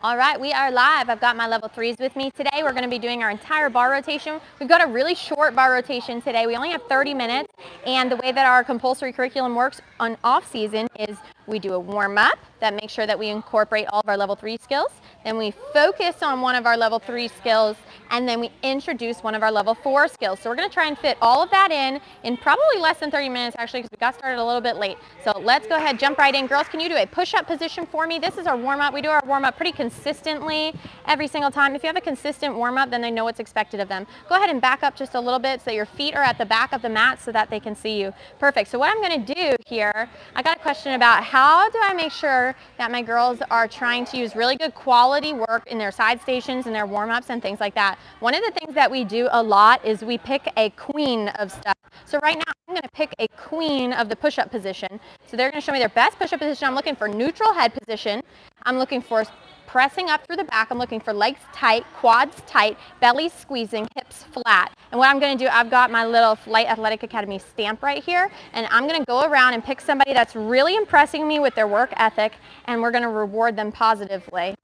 All right, we are live. I've got my level 3s with me today. We're going to be doing our entire bar rotation. We've got a really short bar rotation today. We only have 30 minutes, and the way that our compulsory curriculum works on off season is we do a warm up that makes sure that we incorporate all of our level 3 skills. Then we focus on one of our level 3 skills, and then we introduce one of our level 4 skills. So we're going to try and fit all of that in probably less than 30 minutes actually, because we got started a little bit late. So let's go ahead, jump right in. Girls, can you do a push-up position for me? This is our warm-up. We do our warm-up pretty consistently every single time. If you have a consistent warm-up, then they know what's expected of them. Go ahead and back up just a little bit so that your feet are at the back of the mat so that they can see you. Perfect. So what I'm going to do here, I got a question about how do I make sure that my girls are trying to use really good quality work in their side stations and their warm-ups and things like that. One of the things that we do a lot is we pick a queen of stuff. So right now I'm going to pick a queen of the push-up position. So they're going to show me their best push-up position. I'm looking for neutral head position. I'm looking for pressing up through the back. I'm looking for legs tight, quads tight, belly squeezing, hips flat. And what I'm going to do, I've got my little Flight Athletic Academy stamp right here, and I'm going to go around and pick somebody that's really impressing me with their work ethic, and we're going to reward them positively.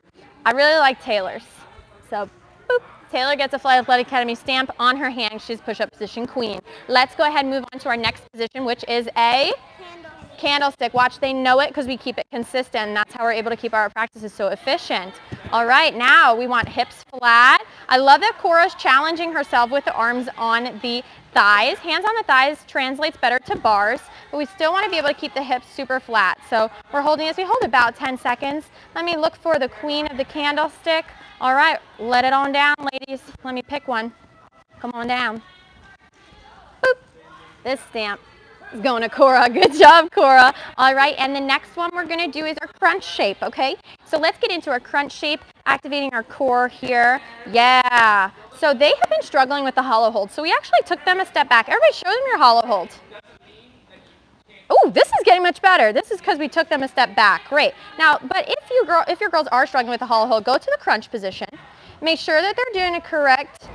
I really like Taylor's. So, boop. Taylor gets a Flight Athletic Academy stamp on her hand. She's push-up position queen. Let's go ahead and move on to our next position, which is a candlestick. Watch, they know it because we keep it consistent, and that's how we're able to keep our practices so efficient. All right, now we want hips flat. I love that Cora's challenging herself with the arms on the thighs. Hands on the thighs translates better to bars, but we still want to be able to keep the hips super flat. So we're holding this. We hold about 10 seconds. Let me look for the queen of the candlestick. All right, let it on down, ladies. Let me pick one. Come on down. Boop. This stamp is going to Cora. Good job, Cora. All right, and the next one we're going to do is our crunch shape, okay? So let's get into our crunch shape, activating our core here. Yeah. So they have been struggling with the hollow hold. So we actually took them a step back. Everybody show them your hollow hold. Oh, this is getting much better. This is because we took them a step back. Great. Now, but if your girls are struggling with the hollow hold, go to the crunch position. Make sure that they're doing a correct,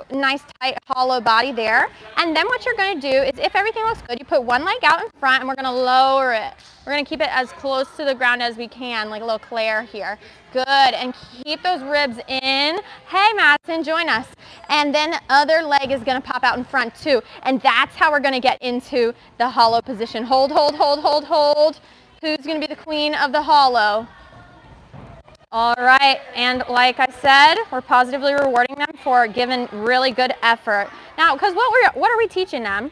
nice tight hollow body there. And then what you're going to do is, if everything looks good, you put one leg out in front and we're going to lower it. We're going to keep it as close to the ground as we can, like a little Claire here. Good. And keep those ribs in. Hey, Madison, join us. And then the other leg is going to pop out in front too. And that's how we're going to get into the hollow position. Hold, hold, hold, hold, hold. Who's going to be the queen of the hollow? All right, and like I said, we're positively rewarding them for giving really good effort. Now, because what are we teaching them?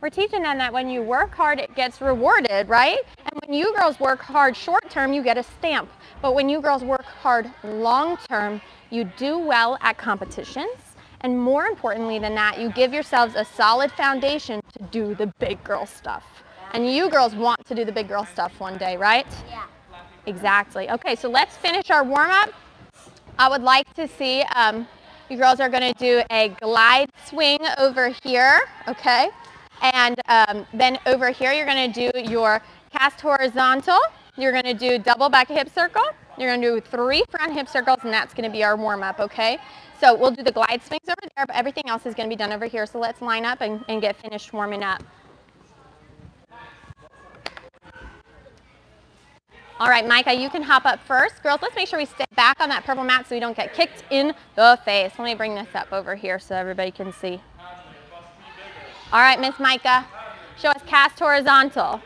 We're teaching them that when you work hard, it gets rewarded, right? And when you girls work hard short term, you get a stamp. But when you girls work hard long term, you do well at competitions. And more importantly than that, you give yourselves a solid foundation to do the big girl stuff. And you girls want to do the big girl stuff one day, right? Yeah. Exactly. Okay, so let's finish our warm-up. I would like to see, you girls are going to do a glide swing over here, okay? And then over here, you're going to do your cast horizontal. You're going to do double back hip circle. You're going to do 3 front hip circles, and that's going to be our warm-up, okay? So we'll do the glide swings over there, but everything else is going to be done over here. So let's line up and get finished warming up. All right, Micah, you can hop up first. Girls, let's make sure we stay back on that purple mat so we don't get kicked in the face. Let me bring this up over here so everybody can see. All right, Miss Micah, show us cast horizontal.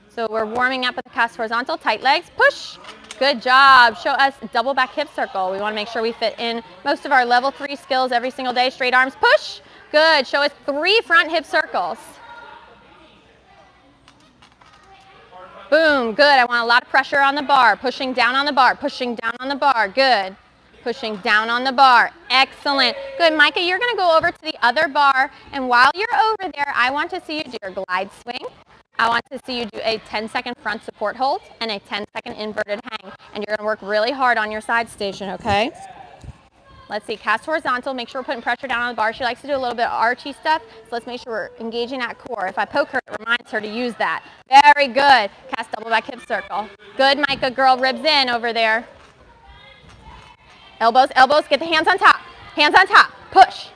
So we're warming up with the cast horizontal, tight legs, push. Good job. Show us double back hip circle. We want to make sure we fit in most of our level 3 skills every single day. Straight arms, push. Good. Show us 3 front hip circles. Boom, good. I want a lot of pressure on the bar. Pushing down on the bar, pushing down on the bar. Good. Pushing down on the bar. Excellent. Good. Micah, you're going to go over to the other bar. And while you're over there, I want to see you do your glide swing. I want to see you do a 10-second front support hold and a 10-second inverted hang. And you're going to work really hard on your side station, okay? Let's see, cast horizontal, make sure we're putting pressure down on the bar. She likes to do a little bit of archy stuff, so let's make sure we're engaging that core. If I poke her, it reminds her to use that. Very good. Cast double back hip circle. Good, Micah, girl, ribs in over there. Elbows, elbows, get the hands on top. Hands on top, push.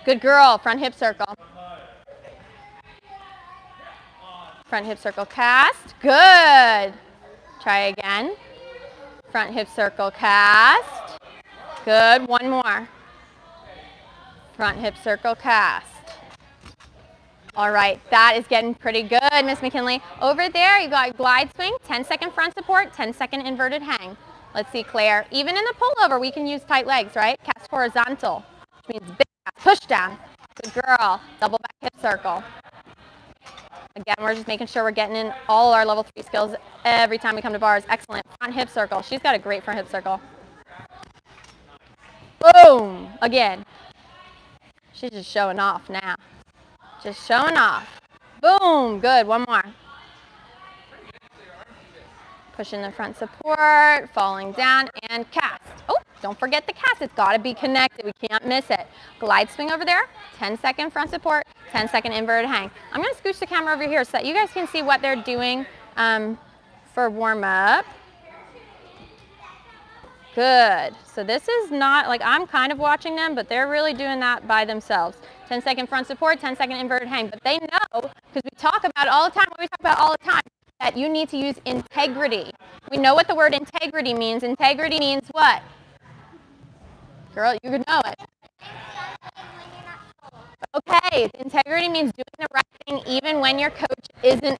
Good girl, front hip circle. Front hip circle cast, good. Try again. Front hip circle cast. Good, one more. Front hip circle cast. All right, that is getting pretty good, Miss McKinley. Over there, you've got glide swing, 10-second front support, 10-second inverted hang. Let's see, Claire. Even in the pullover, we can use tight legs, right? Cast horizontal, which means big cast, push down. Good girl. Double back hip circle. Again, we're just making sure we're getting in all our level 3 skills every time we come to bars. Excellent. Front hip circle. She's got a great front hip circle. Boom. Again. She's just showing off now. Just showing off. Boom. Good. One more. Pushing the front support, falling down, and cast. Oh, don't forget the cast. It's got to be connected. We can't miss it. Glide swing over there, 10-second front support, 10-second inverted hang. I'm going to scooch the camera over here so that you guys can see what they're doing for warm-up. Good. So this is not, like, I'm kind of watching them, but they're really doing that by themselves. 10-second front support, 10-second inverted hang. But they know, because we talk about it all the time, that you need to use integrity. We know what the word integrity means. Integrity means what? Girl, you know it. Okay, integrity means doing the right thing even when your coach isn't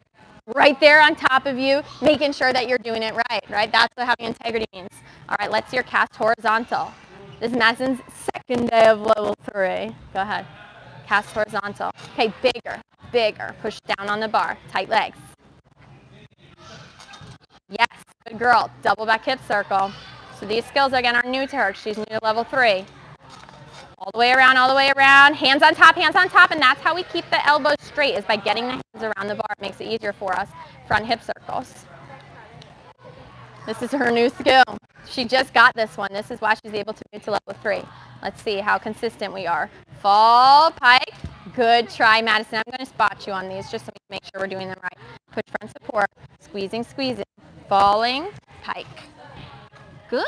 right there on top of you, making sure that you're doing it right? That's what having integrity means. All right, let's see your cast horizontal. This is Madison's second day of level 3. Go ahead. Cast horizontal. Okay, bigger. Push down on the bar. Tight legs. Yes, good girl. Double back hip circle. So these skills, again, are new to her. She's new to level 3. All the way around, hands on top, and that's how we keep the elbows straight, is by getting the hands around the bar. It makes it easier for us. Front hip circles. This is her new skill. She just got this one. This is why she's able to move to level 3. Let's see how consistent we are. Fall, pike. Good try, Madison. I'm going to spot you on these just so we can make sure we're doing them right. Push front support, squeezing. Falling, pike. Good.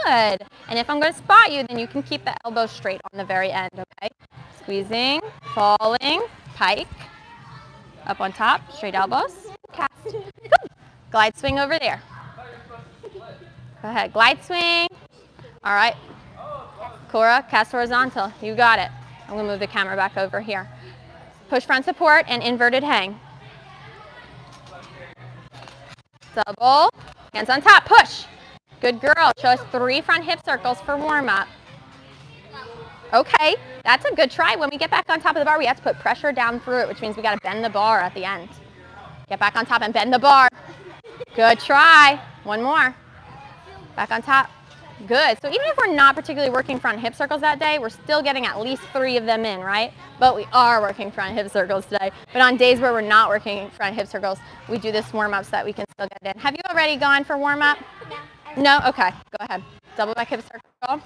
And if I'm going to spot you, then you can keep the elbows straight on the very end, okay? Squeezing, falling, pike. Up on top, straight elbows, cast. Good. Glide swing over there. Go ahead, glide swing. All right. Cora, cast horizontal. You got it. I'm going to move the camera back over here. Push front support and inverted hang. Double. Hands on top, push. Good girl. Show us 3 front hip circles for warm-up. Okay, that's a good try. When we get back on top of the bar, we have to put pressure down through it, which means we got to bend the bar at the end. Get back on top and bend the bar. Good try. One more. Back on top. Good. So even if we're not particularly working front hip circles that day, we're still getting at least 3 of them in, right? But we are working front hip circles today. But on days where we're not working front hip circles, we do this warm-up so that we can still get it in. Have you already gone for warm-up? No? Okay. Go ahead. Double back hip circle.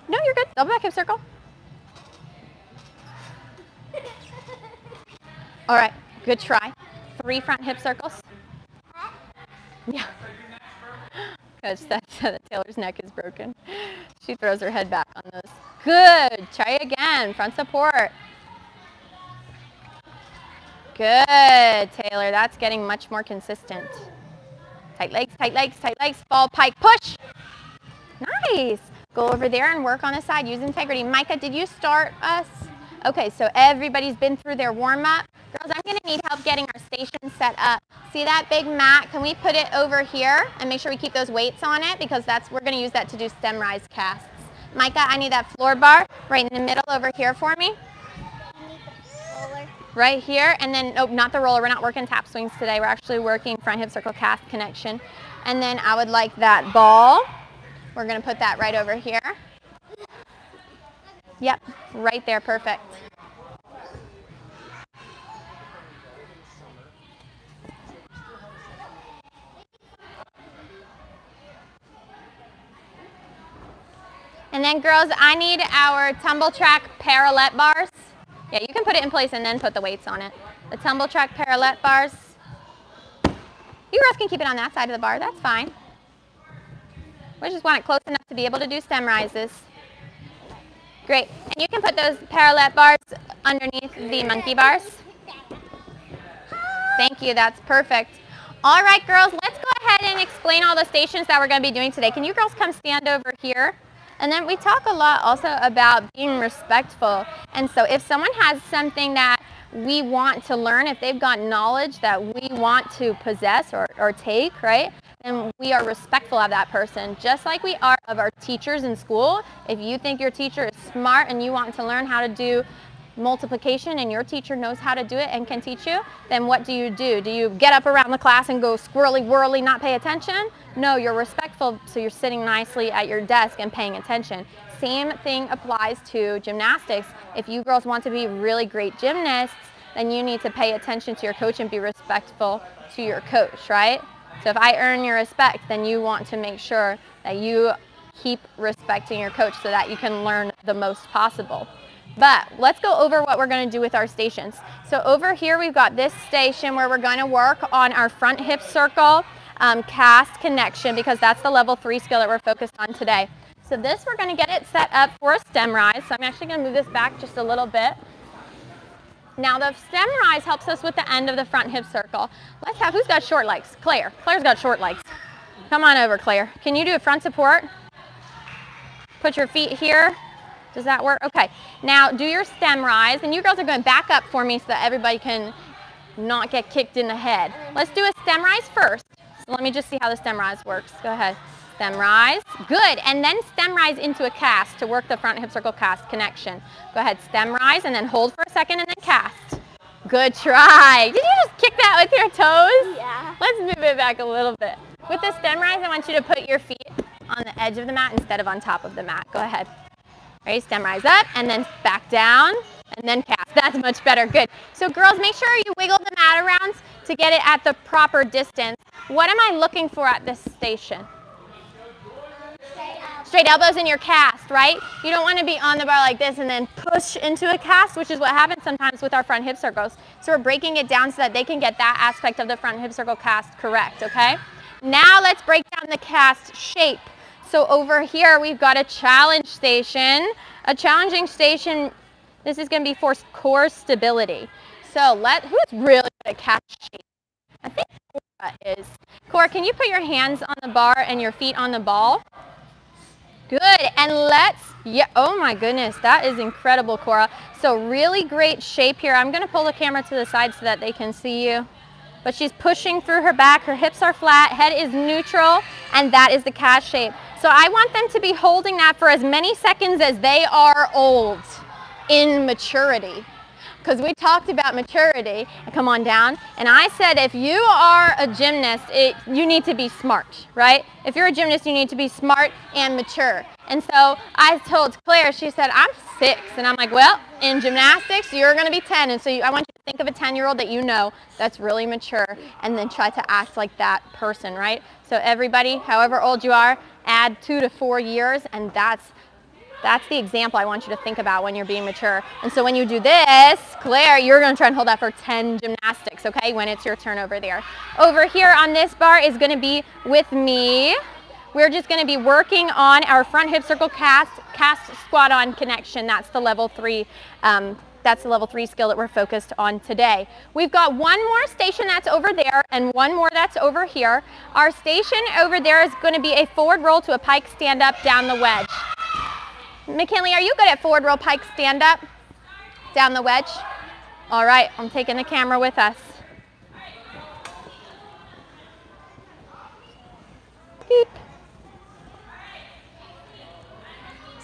No, you're good. Double back hip circle. All right. Good try. 3 front hip circles. Yeah. Coach said that Taylor's neck is broken. She throws her head back on those. Good. Try again. Front support. Good, Taylor. That's getting much more consistent. Tight legs, tight legs, tight legs. Fall, pike, push. Nice. Go over there and work on the side. Use integrity. Micah, did you start us? Okay, so everybody's been through their warm-up. Girls, I'm going to need help getting our station set up. See that big mat? Can we put it over here and make sure we keep those weights on it? Because we're going to use that to do stem rise casts. Micah, I need that floor bar right in the middle over here for me. Right here, and then, nope, not the roller. We're not working tap swings today. We're actually working front hip circle cast connection. And then I would like that ball. We're going to put that right over here. Yep, right there, perfect. And then girls, I need our tumble track parallel bars. Yeah, you can put it in place and then put the weights on it. The tumble track parallel bars. You girls can keep it on that side of the bar, that's fine. We just want it close enough to be able to do stem rises. Great, and you can put those parallel bars underneath the monkey bars. Thank you, that's perfect. All right, girls, let's go ahead and explain all the stations that we're going to be doing today. Can you girls come stand over here? And then we talk a lot also about being respectful. And so if someone has something that we want to learn, if they've got knowledge that we want to possess or take, right? And we are respectful of that person, just like we are of our teachers in school. If you think your teacher is smart and you want to learn how to do multiplication and your teacher knows how to do it and can teach you, then what do? Do you get up around the class and go squirrely whirly, not pay attention? No, you're respectful, so you're sitting nicely at your desk and paying attention. Same thing applies to gymnastics. If you girls want to be really great gymnasts, then you need to pay attention to your coach and be respectful to your coach, right? So if I earn your respect, then you want to make sure that you keep respecting your coach so that you can learn the most possible. But let's go over what we're going to do with our stations. So over here we've got this station where we're going to work on our front hip circle cast connection, because that's the level 3 skill that we're focused on today. So this, we're going to get it set up for a stem rise. So I'm actually going to move this back just a little bit. Now the stem rise helps us with the end of the front hip circle. Let's have, who's got short legs? Claire. Claire's got short legs. Come on over, Claire. Can you do a front support? Put your feet here. Does that work? Okay. Now do your stem rise, and you girls are going to back up for me so that everybody can not get kicked in the head. Let's do a stem rise first. So let me just see how the stem rise works. Go ahead. Stem rise. Good. And then stem rise into a cast to work the front hip circle cast connection. Go ahead. Stem rise and then hold for a second and then cast. Good try. Did you just kick that with your toes? Yeah. Let's move it back a little bit. With the stem rise, I want you to put your feet on the edge of the mat instead of on top of the mat. Go ahead. Ready? Stem rise up and then back down and then cast. That's much better. Good. So girls, make sure you wiggle the mat around to get it at the proper distance. What am I looking for at this station? Straight elbows in your cast, right? You don't want to be on the bar like this and then push into a cast, which is what happens sometimes with our front hip circles. So we're breaking it down so that they can get that aspect of the front hip circle cast correct, okay? Now let's break down the cast shape. So over here we've got a challenge station. A challenging station, this is going to be for core stability. So who's really good at cast shape? I think Cora is. Cora, can you put your hands on the bar and your feet on the ball? Good, and oh my goodness, that is incredible, Cora. So really great shape here. I'm going to pull the camera to the side so that they can see you. But she's pushing through her back, her hips are flat, head is neutral, and that is the cast shape. So I want them to be holding that for as many seconds as they are old in maturity. Because we talked about maturity, come on down, and I said if you are a gymnast, you need to be smart, right? If you're a gymnast, you need to be smart and mature. And so I told Claire, she said, I'm 6, and I'm like, well, in gymnastics, you're going to be 10, and so I want you to think of a 10-year-old that you know that's really mature, and then try to act like that person, right? So everybody, however old you are, add 2 to 4 years, and that's the example I want you to think about when you're being mature. And so when you do this, Claire, you're going to try and hold that for 10 gymnastics, okay, when it's your turn over there. Over here on this bar is going to be with me. We're just going to be working on our front hip circle cast squat on connection. That's the level 3. That's the level 3 skill that we're focused on today. We've got one more station that's over there and one more that's over here. Our station over there is going to be a forward roll to a pike stand up down the wedge. McKinley, are you good at forward roll pike stand up down the wedge? All right, I'm taking the camera with us. Beep.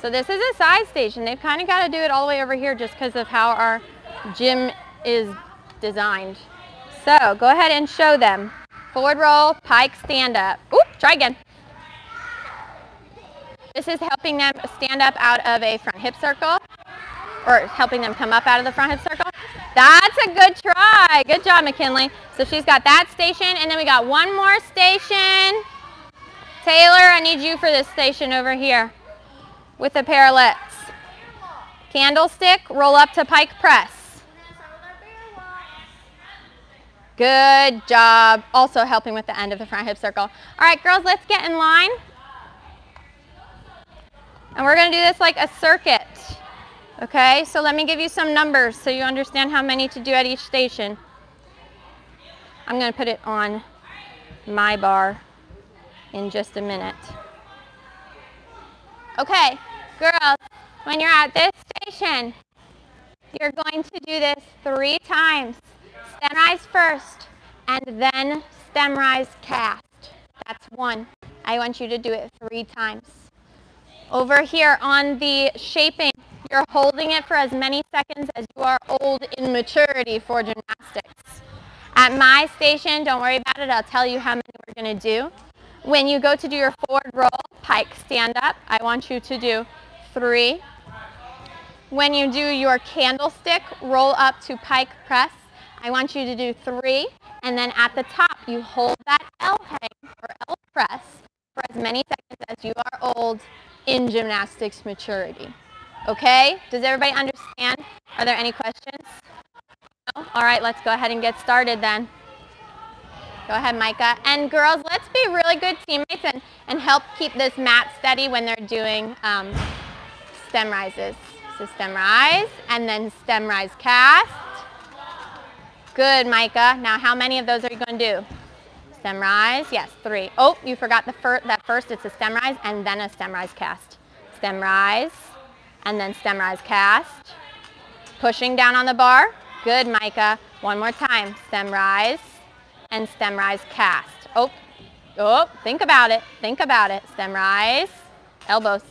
So this is a side station. They've kind of got to do it all the way over here just because of how our gym is designed. So go ahead and show them. Forward roll, pike stand up. Oop, try again. This is helping them stand up out of a front hip circle, or helping them come up out of the front hip circle. That's a good try. Good job, McKinley. So she's got that station, and then we got one more station. Taylor, I need you for this station over here with the parallettes. Candlestick, roll up to pike press. Good job. Also helping with the end of the front hip circle. All right, girls, let's get in line. And we're going to do this like a circuit. Okay, so let me give you some numbers so you understand how many to do at each station. I'm going to put it on my bar in just a minute. Okay, girls, when you're at this station, you're going to do this 3 times. Stem rise first, and then stem rise cast. That's 1. I want you to do it 3 times. Over here on the shaping, you're holding it for as many seconds as you are old in maturity for gymnastics. At my station, don't worry about it, I'll tell you how many we're going to do. When you go to do your forward roll, pike stand up, I want you to do 3. When you do your candlestick roll up to pike press, I want you to do 3. And then at the top, you hold that L hang or L press for as many seconds as you are old in gymnastics maturity. Okay? Does everybody understand? Are there any questions? No? All right, let's go ahead and get started then. Go ahead, Micah. And girls, let's be really good teammates and help keep this mat steady when they're doing stem rises. So stem rise, and then stem rise cast. Good, Micah. Now, how many of those are you going to do? Stem rise, yes, 3. Oh, you forgot that first. It's a stem rise and then a stem rise cast. Stem rise, and then stem rise cast. Pushing down on the bar. Good, Micah. One more time. Stem rise and stem rise cast. Oh, think about it. Think about it. Stem rise, elbows.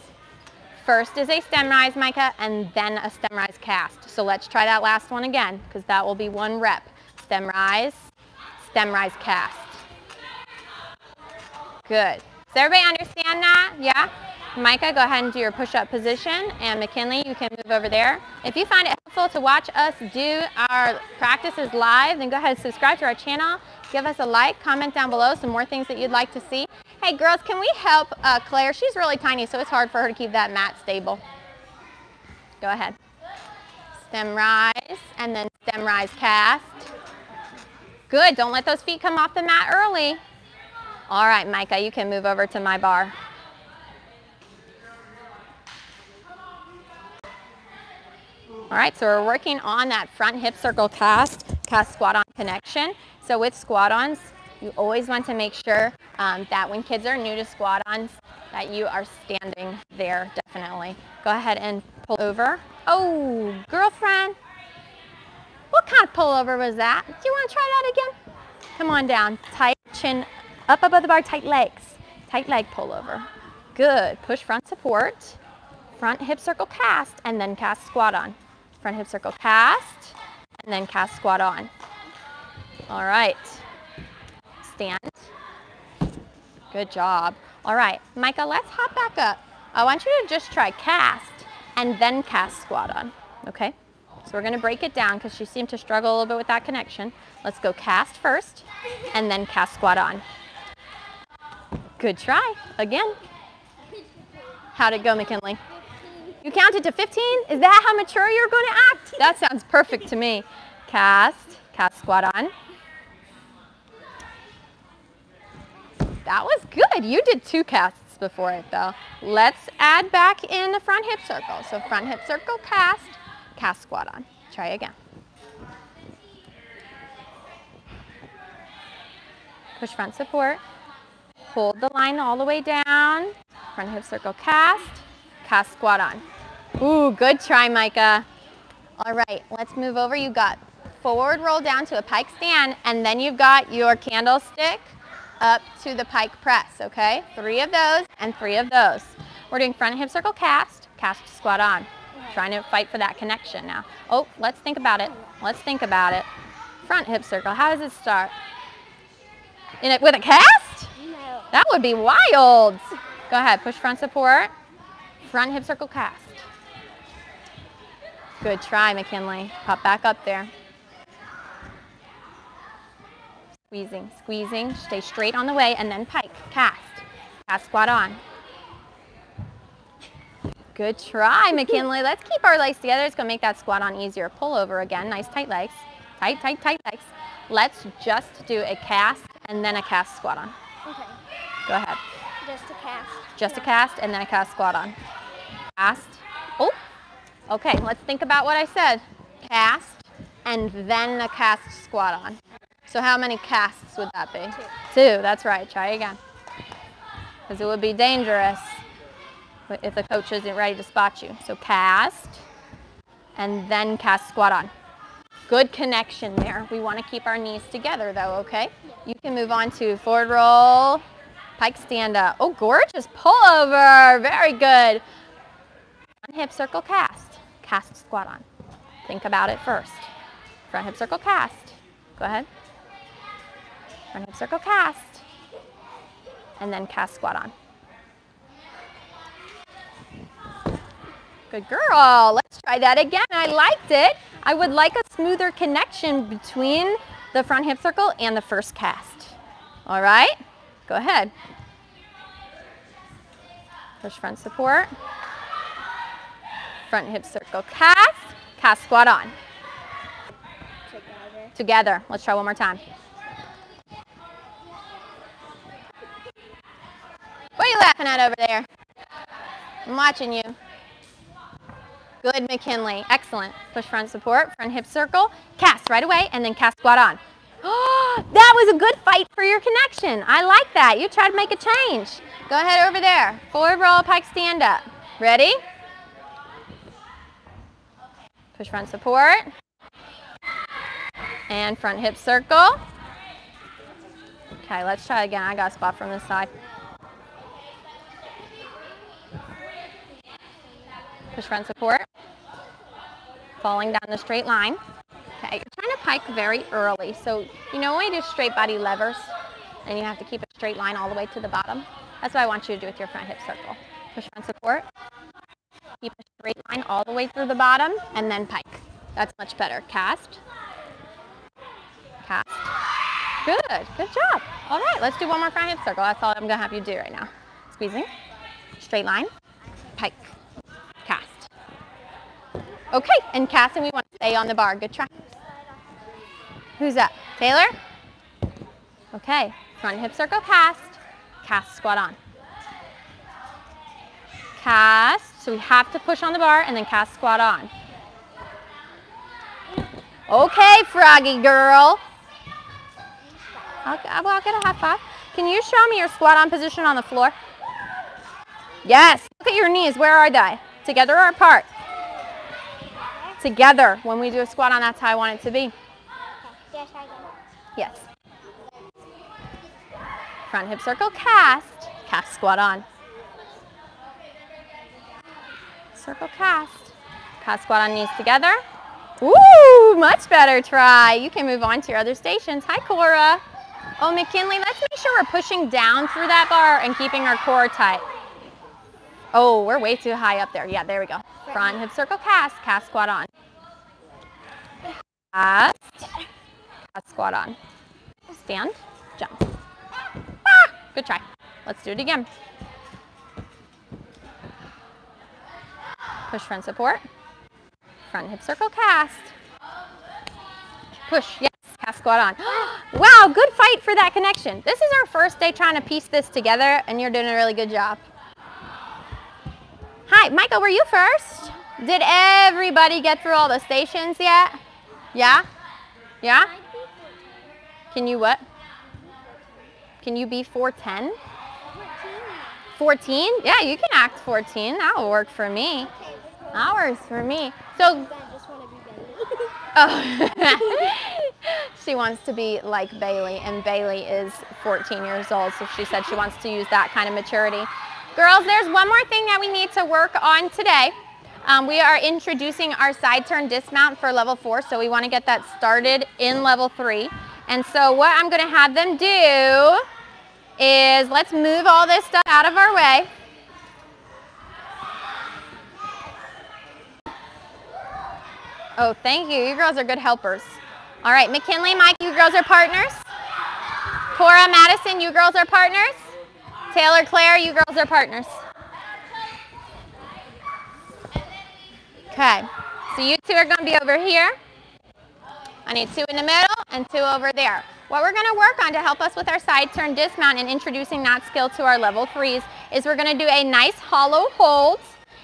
First is a stem rise, Micah, and then a stem rise cast. So let's try that last one again, because that will be 1 rep. Stem rise cast. Good. Does everybody understand that? Yeah? Micah, go ahead and do your push-up position, and McKinley, you can move over there. If you find it helpful to watch us do our practices live, then go ahead and subscribe to our channel. Give us a like, comment down below some more things that you'd like to see. Hey girls, can we help Claire? She's really tiny, so it's hard for her to keep that mat stable. Go ahead. Stem rise, and then stem rise cast. Good, don't let those feet come off the mat early. All right, Micah, you can move over to my bar. All right, so we're working on that front hip circle cast squat on connection. So with squat ons, you always want to make sure that when kids are new to squat ons, that you are standing there, definitely. Go ahead and pull over. Oh, girlfriend, what kind of pullover was that? Do you want to try that again? Come on down, tight chin up above the bar, tight legs. Tight leg pullover. Good, push front support, front hip circle cast, and then cast squat on. Front hip circle cast, and then cast squat on. All right. Stand. Good job. All right, Micah, let's hop back up. I want you to just try cast and then cast squat on, okay? So we're gonna break it down because you seem to struggle a little bit with that connection. Let's go cast first and then cast squat on. Good try. Again. How'd it go, McKinley? You counted to 15? Is that how mature you're going to act? That sounds perfect to me. Cast squat on. That was good. You did 2 casts before it, though. Let's add back in the front hip circle. So front hip circle cast squat on. Try again. Push front support. Hold the line all the way down. Front hip circle cast squat on. Ooh, good try, Micah. All right, let's move over. You got forward roll down to a pike stand, and then you've got your candlestick up to the pike press, okay? 3 of those and 3 of those. We're doing front hip circle cast squat on. Trying to fight for that connection now. Oh, let's think about it. Let's think about it. Front hip circle, how does it start? With a cast? No. That would be wild. Go ahead, push front support. Front hip circle cast. Good try, McKinley. Pop back up there. Squeezing, squeezing. Stay straight on the way, and then pike. Cast squat on. Good try, McKinley. Let's keep our legs together. It's going to make that squat on easier. Pull over again. Nice tight legs. Tight, tight, tight legs. Let's just do a cast and then a cast squat on. Okay. Go ahead. Just a cast. Just a cast and then a cast squat on. Cast. Oh, okay. Let's think about what I said. Cast and then a cast squat on. So how many casts would that be? Two, that's right. Try again. Because it would be dangerous if the coach isn't ready to spot you. So cast, and then cast squat on. Good connection there. We want to keep our knees together though, okay? You can move on to forward roll, pike stand up. Oh, gorgeous pullover. Very good. Front hip circle cast. Cast squat on. Think about it first. Front hip circle cast. Go ahead. Front hip circle cast. And then cast squat on. Good girl. Let's try that again. I liked it. I would like a smoother connection between the front hip circle and the first cast. All right? Go ahead. Push front support. Front hip circle cast. Cast squat on. Together. Let's try one more time. What are you laughing at over there? I'm watching you. Good, McKinley. Excellent. Push front support, front hip circle, cast right away, and then cast squat on. Oh, that was a good fight for your connection. I like that. You tried to make a change. Go ahead over there. Forward roll, pike stand up. Ready? Push front support. And front hip circle. Okay, let's try again. I got a spot from this side. Push front support. Falling down the straight line. Okay, you're trying to pike very early. So, you know when we do straight body levers and you have to keep a straight line all the way to the bottom? That's what I want you to do with your front hip circle. Push front support. Keep a straight line all the way through the bottom and then pike. That's much better. Cast. Cast. Good. Good job. All right, let's do one more front hip circle. That's all I'm going to have you do right now. Squeezing. Straight line. Pike. Cast. Okay, and casting, we want to stay on the bar. Good try. Who's up? Taylor? Okay, front hip circle cast. Cast squat on. Cast, so we have to push on the bar and then cast squat on. Okay, Froggy girl. I'll get a high five. Can you show me your squat on position on the floor? Yes. Look at your knees. Where are they? Together or apart? Together. When we do a squat on, that's how I want it to be. Yes. Front hip circle cast. Cast squat on. Circle cast. Cast squat on, knees together. Ooh, much better try. You can move on to your other stations. Hi, Cora. Oh, McKinley, let's make sure we're pushing down through that bar and keeping our core tight. Oh, we're way too high up there. Yeah, there we go. Front hip circle cast. Cast squat on. Cast. Cast squat on. Stand. Jump. Ah, good try. Let's do it again. Push front support. Front hip circle cast. Push, yes, cast squat on. Wow, good fight for that connection. This is our first day trying to piece this together, and you're doing a really good job. Hi, Michael, were you first? Did everybody get through all the stations yet? Yeah? Yeah? Can you what? Can you be 410? 14? Yeah, you can act 14. That will work for me. That works for me. So, oh, she wants to be like Bailey, and Bailey is 14 years old, so she said she wants to use that kind of maturity. Girls, there's one more thing that we need to work on today. We are introducing our side turn dismount for level 4, so we want to get that started in level 3. And so what I'm going to have them do is, let's move all this stuff out of our way. Oh, thank you. You girls are good helpers. All right, McKinley, Mike, you girls are partners. Cora, Madison, you girls are partners. Taylor, Claire, you girls are partners. Okay, so you two are going to be over here. I need 2 in the middle and 2 over there. What we're going to work on to help us with our side turn dismount and introducing that skill to our level 3s is we're going to do a nice hollow hold,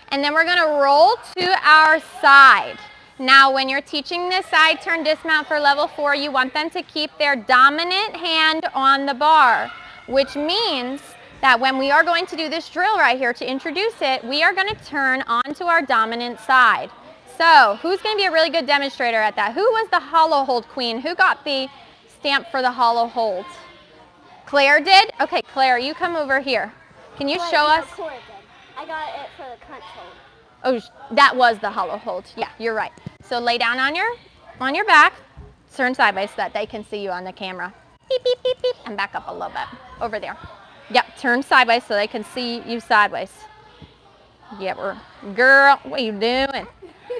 and then we're going to roll to our side. Now, when you're teaching this side turn dismount for level 4, you want them to keep their dominant hand on the bar, which means that when we are going to do this drill right here to introduce it, we are going to turn onto our dominant side. So, who's going to be a really good demonstrator at that? Who was the hollow hold queen? Who got the stamp for the hollow hold? Claire did? Okay, Claire, you come over here. Can you show us? I got it for the crunch hold. Oh, that was the hollow hold. Yeah, you're right. So lay down on your back, turn sideways so that they can see you on the camera. Beep, beep, beep, beep, and back up a little bit. Over there. Yep, turn sideways so they can see you sideways. Yeah, girl, what are you doing?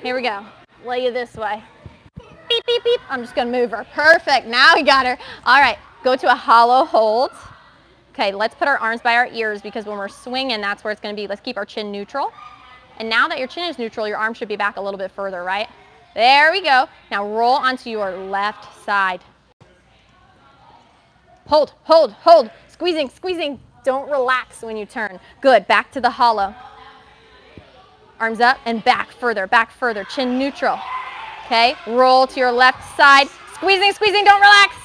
Here we go. Lay you this way. Beep, beep, beep. I'm just going to move her. Perfect. Now we got her. All right, go to a hollow hold. Okay, let's put our arms by our ears because when we're swinging, that's where it's going to be. Let's keep our chin neutral. And now that your chin is neutral, your arm should be back a little bit further, right? There we go. Now roll onto your left side. Hold, hold, hold. Squeezing, squeezing. Don't relax when you turn. Good. Back to the hollow. Arms up and back further, chin neutral. Okay, roll to your left side. Squeezing, squeezing, don't relax.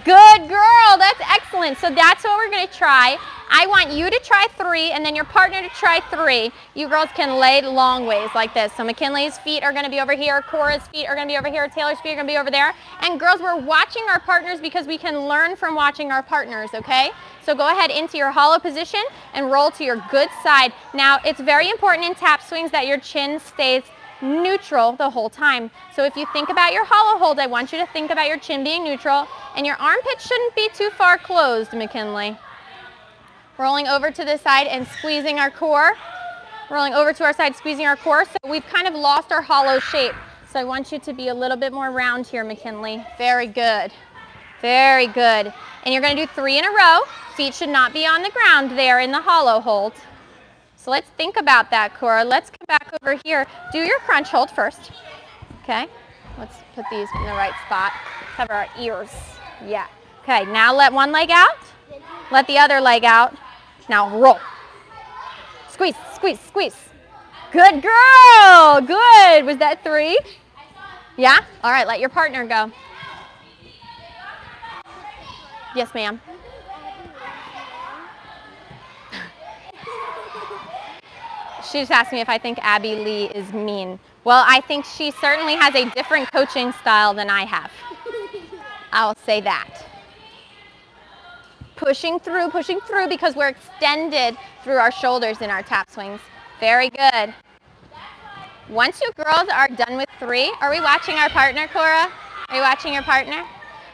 Good girl, that's excellent. So that's what we're going to try. I want you to try 3 and then your partner to try 3. You girls can lay long ways like this. So McKinley's feet are going to be over here, Cora's feet are going to be over here, Taylor's feet are going to be over there. And girls, we're watching our partners because we can learn from watching our partners, okay? So go ahead into your hollow position and roll to your good side. Now, it's very important in tap swings that your chin stays neutral the whole time. So if you think about your hollow hold, I want you to think about your chin being neutral and your armpit shouldn't be too far closed, McKinley. Rolling over to the side and squeezing our core. Rolling over to our side, squeezing our core. So we've kind of lost our hollow shape. So I want you to be a little bit more round here, McKinley. Very good. Very good. And you're going to do 3 in a row. Feet should not be on the ground there in the hollow hold. So let's think about that, Cora. Let's come back over here. Do your crunch hold first. Okay. Let's put these in the right spot. Cover our ears. Yeah. Okay, now let one leg out. Let the other leg out. Now roll. Squeeze, squeeze, squeeze. Good girl. Good. Was that 3? Yeah? All right, let your partner go. Yes, ma'am. She just asked me if I think Abby Lee is mean. Well, I think she certainly has a different coaching style than I have. I'll say that. Pushing through because we're extended through our shoulders in our tap swings. Very good. Once you girls are done with 3, are we watching our partner, Cora? Are you watching your partner?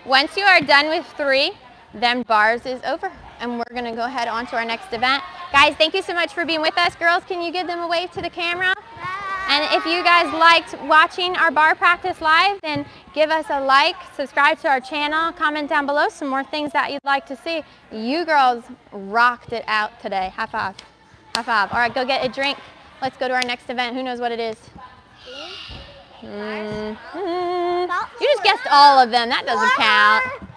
Once you are done with 3, then bars is over. And we're going to go ahead on to our next event. Guys, thank you so much for being with us. Girls, can you give them a wave to the camera? And if you guys liked watching our bar practice live, then give us a like, subscribe to our channel, comment down below some more things that you'd like to see. You girls rocked it out today. High five. High five. All right, go get a drink. Let's go to our next event. Who knows what it is? You just guessed all of them. That doesn't count.